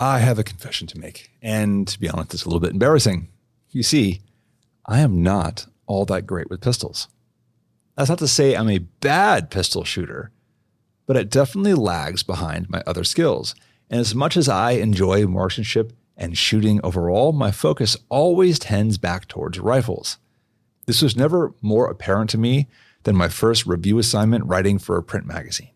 I have a confession to make, and to be honest, it's a little bit embarrassing. You see, I am not all that great with pistols. That's not to say I'm a bad pistol shooter, but it definitely lags behind my other skills. And as much as I enjoy marksmanship and shooting overall, my focus always tends back towards rifles. This was never more apparent to me than my first review assignment writing for a print magazine.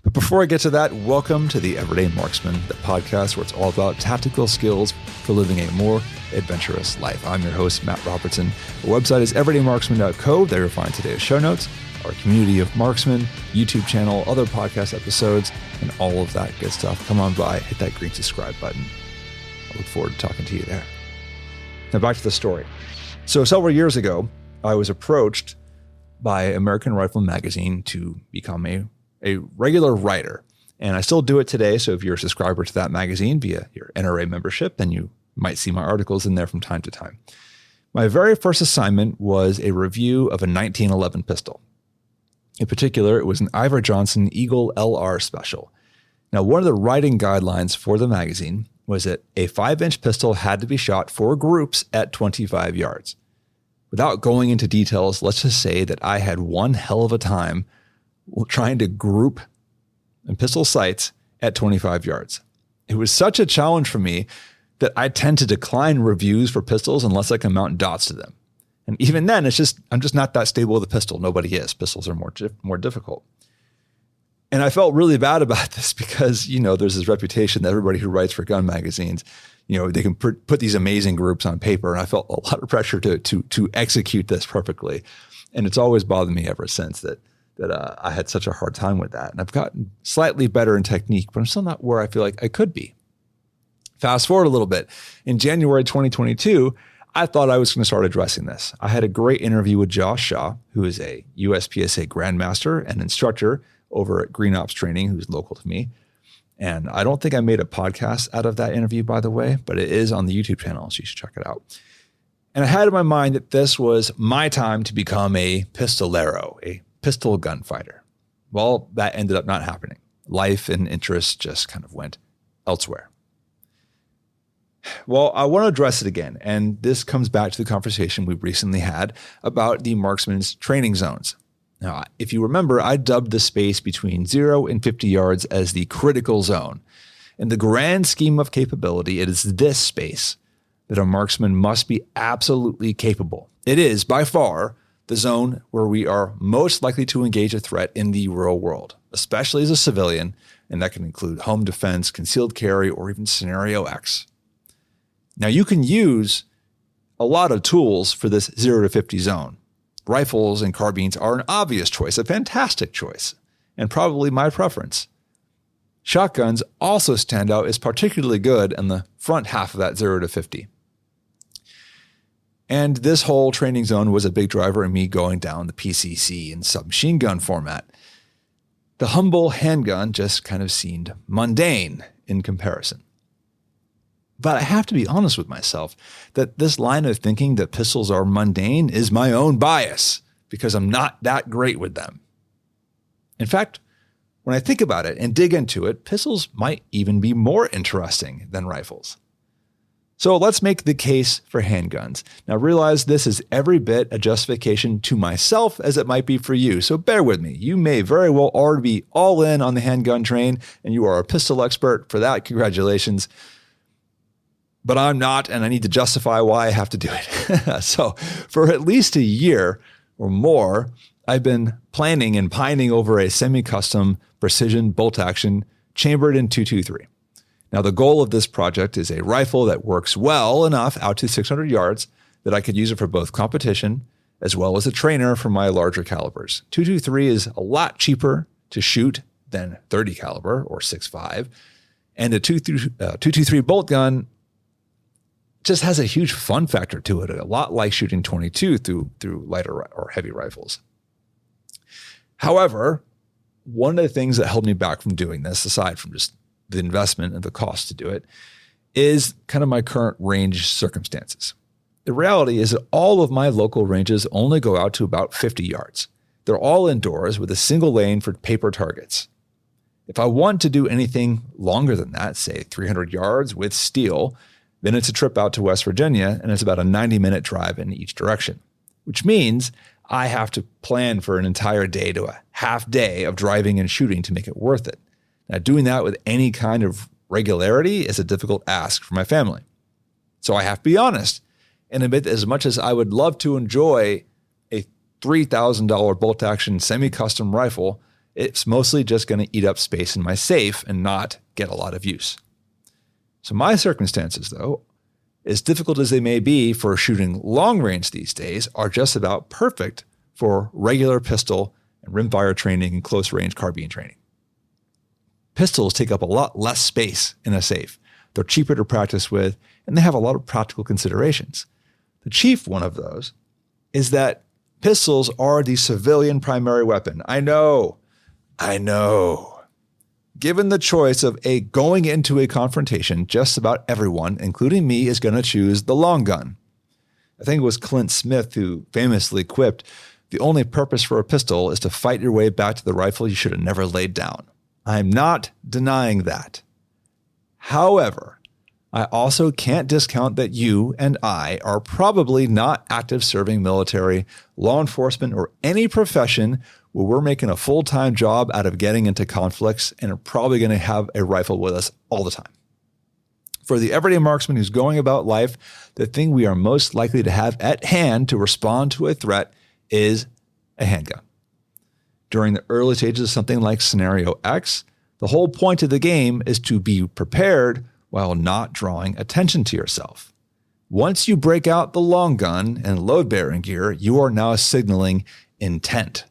But before I get to that, welcome to the Everyday Marksman, the podcast where it's all about tactical skills for living a more adventurous life. I'm your host, Matt Robertson. Our website is everydaymarksman.co. There you'll find today's show notes, our community of marksmen, YouTube channel, other podcast episodes, and all of that good stuff. Come on by, hit that green subscribe button. I look forward to talking to you there. Now back to the story. So several years ago, I was approached by American Rifle Magazine to become a regular writer. And I still do it today. So if you're a subscriber to that magazine via your NRA membership, then you might see my articles in there from time to time. My very first assignment was a review of a 1911 pistol. In particular, it was an Ivor Johnson Eagle LR Special. Now, one of the writing guidelines for the magazine was that a 5-inch pistol had to be shot for groups at 25 yards. Without going into details, let's just say that I had one hell of a time trying to group and pistol sights at 25 yards. It was such a challenge for me that I tend to decline reviews for pistols unless I can mount dots to them. And even then, I'm just not that stable with a pistol. Nobody is. Pistols are more difficult. And I felt really bad about this because, there's this reputation that everybody who writes for gun magazines, they can put these amazing groups on paper. And I felt a lot of pressure to execute this perfectly. And it's always bothered me ever since that I had such a hard time with that. And I've gotten slightly better in technique, but I'm still not where I feel like I could be. Fast forward a little bit. In January 2022, I thought I was going to start addressing this. I had a great interview with Josh Shaw, who is a USPSA Grandmaster and instructor over at Green Ops Training, who's local to me. And I don't think I made a podcast out of that interview, by the way, but it is on the YouTube channel, so you should check it out. And I had in my mind that this was my time to become a pistolero, a pistol gunfighter. Well, that ended up not happening. Life and interests just kind of went elsewhere. Well, I want to address it again, and this comes back to the conversation we recently had about the marksman's training zones. Now, if you remember, I dubbed the space between 0 and 50 yards as the critical zone. In the grand scheme of capability, it is this space that a marksman must be absolutely capable. It is, by far, the zone where we are most likely to engage a threat in the real world, especially as a civilian, and that can include home defense, concealed carry, or even scenario X. Now, you can use a lot of tools for this 0 to 50 zone. Rifles and carbines are an obvious choice, a fantastic choice, and probably my preference. Shotguns also stand out as particularly good in the front half of that 0 to 50. And this whole training zone was a big driver in me going down the PCC and submachine gun format. The humble handgun just kind of seemed mundane in comparison. But I have to be honest with myself that this line of thinking that pistols are mundane is my own bias because I'm not that great with them. In fact, when I think about it and dig into it, pistols might even be more interesting than rifles. So let's make the case for handguns. Now realize this is every bit a justification to myself as it might be for you. So bear with me. You may very well already be all in on the handgun train and you are a pistol expert. For that, congratulations. But I'm not, and I need to justify why I have to do it. So for at least a year or more, I've been planning and pining over a semi-custom precision bolt action chambered in .223. Now, the goal of this project is a rifle that works well enough out to 600 yards that I could use it for both competition as well as a trainer for my larger calibers. .223 is a lot cheaper to shoot than 30 caliber or 6.5, and a .223 bolt gun just has a huge fun factor to it, a lot like shooting .22 through lighter or heavy rifles. However, one of the things that held me back from doing this, aside from just the investment and the cost to do it, is kind of my current range circumstances. The reality is that all of my local ranges only go out to about 50 yards. They're all indoors with a single lane for paper targets. If I want to do anything longer than that, say 300 yards with steel, then it's a trip out to West Virginia, and it's about a 90-minute drive in each direction, which means I have to plan for an entire day to a half day of driving and shooting to make it worth it. Now, doing that with any kind of regularity is a difficult ask for my family. So I have to be honest and admit that as much as I would love to enjoy a $3,000 bolt-action semi-custom rifle, it's mostly just going to eat up space in my safe and not get a lot of use. So my circumstances, though, as difficult as they may be for shooting long range these days, are just about perfect for regular pistol and rimfire training and close range carbine training. Pistols take up a lot less space in a safe. They're cheaper to practice with, and they have a lot of practical considerations. The chief one of those is that pistols are the civilian primary weapon. I know. Given the choice of going into a confrontation, just about everyone, including me, is going to choose the long gun. I think it was Clint Smith who famously quipped, "The only purpose for a pistol is to fight your way back to the rifle you should have never laid down." I'm not denying that. However, I also can't discount that you and I are probably not active serving military, law enforcement, or any profession where we're making a full-time job out of getting into conflicts and are probably going to have a rifle with us all the time. For the everyday marksman who's going about life, the thing we are most likely to have at hand to respond to a threat is a handgun. During the early stages of something like Scenario X, the whole point of the game is to be prepared while not drawing attention to yourself. Once you break out the long gun and load-bearing gear, you are now signaling intent.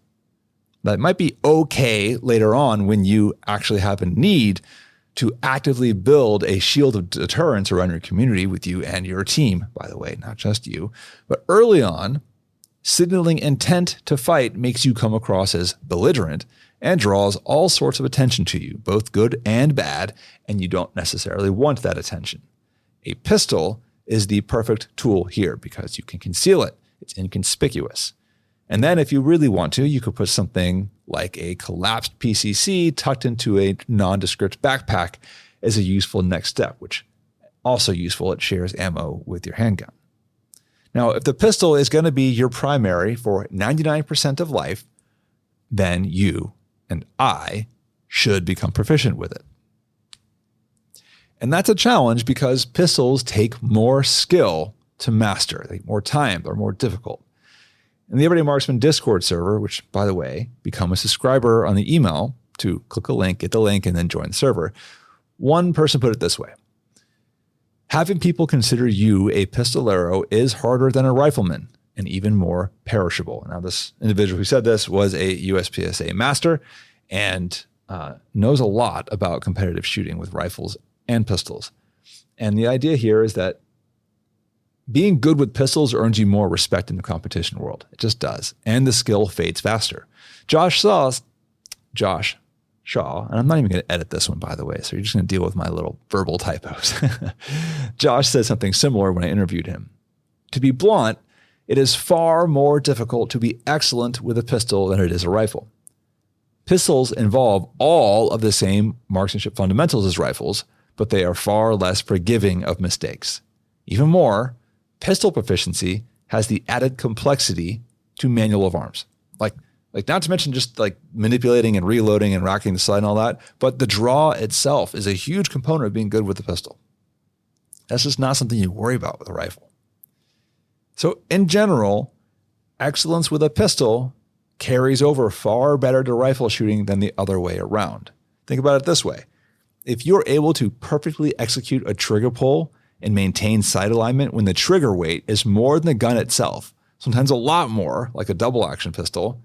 That might be okay later on when you actually have a need to actively build a shield of deterrence around your community with you and your team, by the way, not just you. But early on, signaling intent to fight makes you come across as belligerent and draws all sorts of attention to you, both good and bad, and you don't necessarily want that attention. A pistol is the perfect tool here because you can conceal it. It's inconspicuous. And then if you really want to, you could put something like a collapsed PCC tucked into a nondescript backpack as a useful next step, which also useful. It shares ammo with your handgun. Now, if the pistol is going to be your primary for 99% of life, then you and I should become proficient with it. And that's a challenge because pistols take more skill to master. They take more time. They're more difficult. In the Everyday Marksman Discord server, which, by the way, become a subscriber on the email to click a link, get the link, and then join the server. One person put it this way: having people consider you a pistolero is harder than a rifleman and even more perishable. Now, this individual who said this was a USPSA master and knows a lot about competitive shooting with rifles and pistols. And the idea here is that being good with pistols earns you more respect in the competition world. It just does. And the skill fades faster. Josh Shaw, and I'm not even going to edit this one, by the way, so you're just going to deal with my little verbal typos. Josh said something similar when I interviewed him. To be blunt, it is far more difficult to be excellent with a pistol than it is a rifle. Pistols involve all of the same marksmanship fundamentals as rifles, but they are far less forgiving of mistakes. Even more, pistol proficiency has the added complexity to manual of arms. Like not to mention just like manipulating and reloading and racking the sight and all that, but the draw itself is a huge component of being good with the pistol. That's just not something you worry about with a rifle. So in general, excellence with a pistol carries over far better to rifle shooting than the other way around. Think about it this way. If you're able to perfectly execute a trigger pull and maintain sight alignment when the trigger weight is more than the gun itself, sometimes a lot more, like a double action pistol,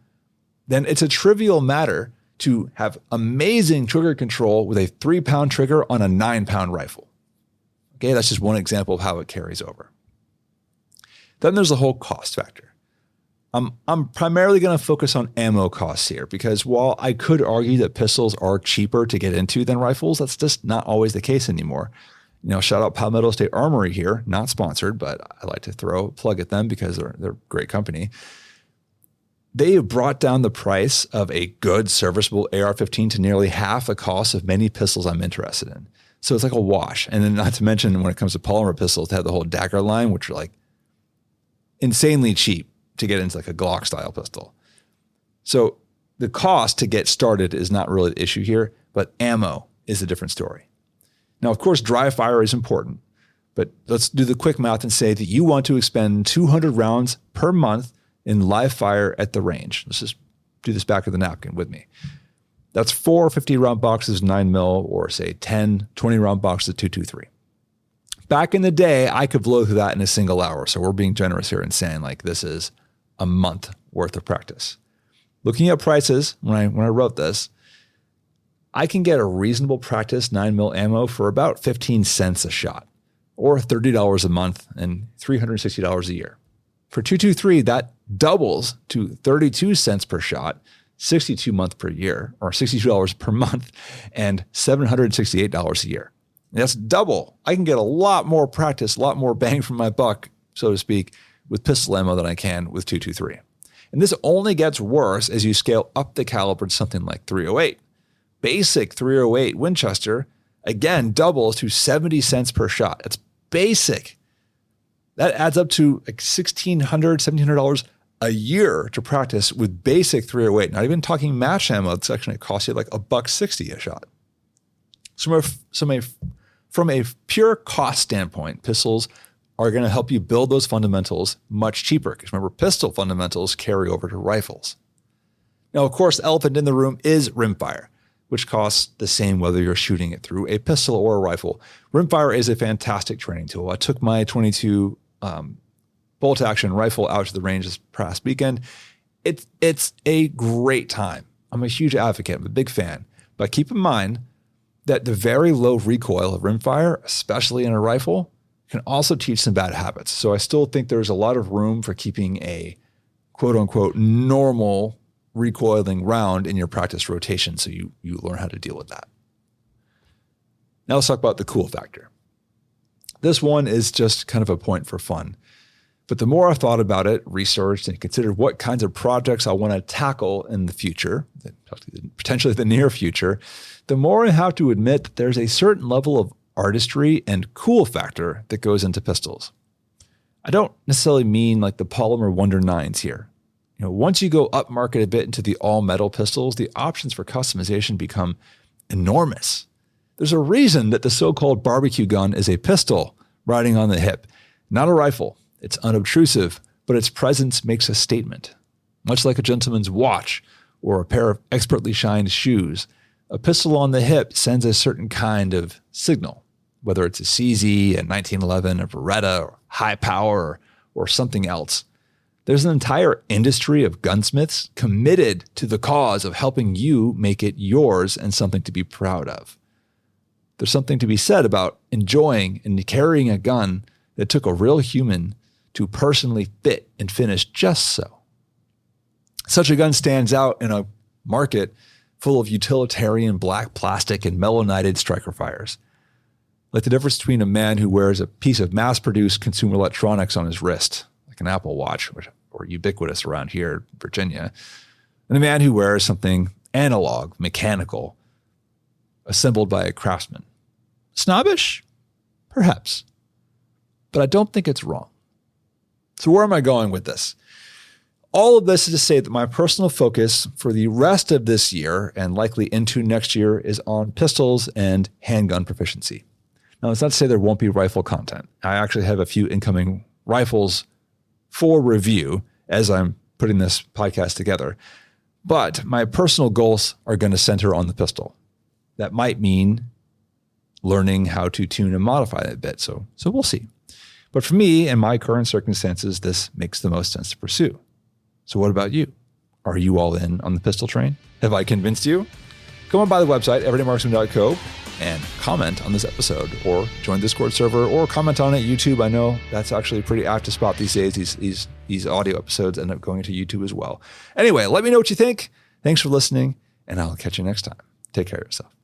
then it's a trivial matter to have amazing trigger control with a 3-pound trigger on a 9-pound rifle. Okay, that's just one example of how it carries over. Then there's the whole cost factor. I'm primarily going to focus on ammo costs here because while I could argue that pistols are cheaper to get into than rifles, that's just not always the case anymore. You know, shout out Palmetto State Armory here, not sponsored, but I like to throw a plug at them because they're a great company. They have brought down the price of a good serviceable AR-15 to nearly half the cost of many pistols I'm interested in. So it's like a wash. And then not to mention when it comes to polymer pistols, they have the whole dagger line, which are like insanely cheap to get into like a Glock style pistol. So the cost to get started is not really the issue here, but ammo is a different story. Now, of course, dry fire is important, but let's do the quick math and say that you want to expend 200 rounds per month in live fire at the range. Let's just do this back of the napkin with me. That's 4 50-round boxes, 9mm, or say 10 20-round boxes of 223. Back in the day, I could blow through that in a single hour. So we're being generous here and saying like this is a month worth of practice. Looking at prices, when I wrote this, I can get a reasonable practice 9mm ammo for about 15 cents a shot, or $30 a month and $360 a year. For 223, that doubles to 32 cents per shot, $62 per year, or $62 per month, and $768 a year. And that's double. I can get a lot more practice, a lot more bang for my buck, so to speak, with pistol ammo than I can with 223. And this only gets worse as you scale up the caliber to something like 308. Basic 308 Winchester, again, doubles to 70 cents per shot. That's basic. That adds up to like $1,600, $1,700 a year to practice with basic 308. Not even talking match ammo. It's actually going to cost you like $1.60 a shot. So from a pure cost standpoint, pistols are going to help you build those fundamentals much cheaper. Because remember, pistol fundamentals carry over to rifles. Now, of course, the elephant in the room is rimfire, which costs the same whether you're shooting it through a pistol or a rifle. Rimfire is a fantastic training tool. I took my 22 bolt action rifle out to the range this past weekend. It's a great time. I'm a huge advocate. I'm a big fan. But keep in mind that the very low recoil of rimfire, especially in a rifle, can also teach some bad habits. So I still think there's a lot of room for keeping a quote unquote normal recoiling round in your practice rotation so you learn how to deal with that. Now let's talk about the cool factor. This one is just kind of a point for fun. But the more I've thought about it, researched, and considered what kinds of projects I want to tackle in the future, potentially the near future, the more I have to admit that there's a certain level of artistry and cool factor that goes into pistols. I don't necessarily mean like the polymer Wonder 9s here. Once you go up market a bit into the all metal pistols, the options for customization become enormous. There's a reason that the so-called barbecue gun is a pistol riding on the hip, not a rifle. It's unobtrusive, but its presence makes a statement. Much like a gentleman's watch or a pair of expertly shined shoes, a pistol on the hip sends a certain kind of signal, whether it's a CZ, a 1911, a Beretta, or high power, or something else. There's an entire industry of gunsmiths committed to the cause of helping you make it yours and something to be proud of. There's something to be said about enjoying and carrying a gun that took a real human to personally fit and finish just so. Such a gun stands out in a market full of utilitarian black plastic and melonited striker fires. Like the difference between a man who wears a piece of mass-produced consumer electronics on his wrist, like an Apple Watch, or ubiquitous around here in Virginia, and a man who wears something analog, mechanical, assembled by a craftsman. Snobbish? Perhaps. But I don't think it's wrong. So where am I going with this? All of this is to say that my personal focus for the rest of this year and likely into next year is on pistols and handgun proficiency. Now, it's not to say there won't be rifle content. I actually have a few incoming rifles for review as I'm putting this podcast together. But my personal goals are going to center on the pistol. That might mean learning how to tune and modify it a bit. So we'll see. But for me, in my current circumstances, this makes the most sense to pursue. So what about you? Are you all in on the pistol train? Have I convinced you? Come on by the website, everydaymarksman.co, and comment on this episode, or join the Discord server, or comment on it YouTube. I know that's actually a pretty active spot these days. These audio episodes end up going to YouTube as well. Anyway, let me know what you think. Thanks for listening, and I'll catch you next time. Take care of yourself.